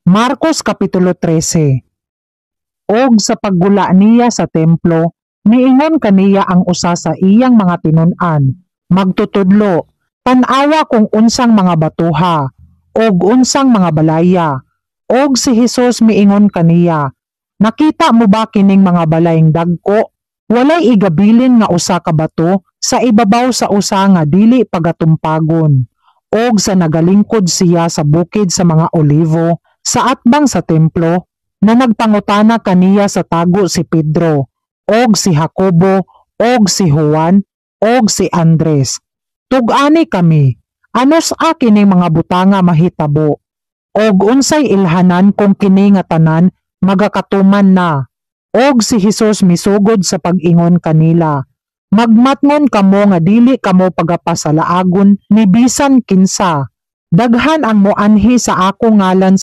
Marcos Kapitulo 13. Og sa paggula niya sa templo, niingon kaniya ang usa sa iyang mga tinun-an, magtutudlo, tan-awa kung unsang mga batuha, og unsang mga balaya. Og si Jesus miingon kaniya, nakita mo ba kining mga balayeng dagko? Walay igabilin nga usa ka bato sa ibabaw sa usa nga dili pagatumpagon. Og sa nagalingkod siya sa bukid sa mga olivo, sa atbang sa templo, na nagpangutana kaniya sa tago si Pedro, og si Jacobo, og si Juan, og si Andres. Tug-ani kami, anos kining mga butanga mahitabo, og unsay ilhanan kung kini nga tanan magakatuman na. Og si Jesus misugod sa pag-ingon kanila, magmatngon kamo nga dili kamo pagapasalaagon ni bisan kinsa. Daghan ang moanhi sa ako ngalan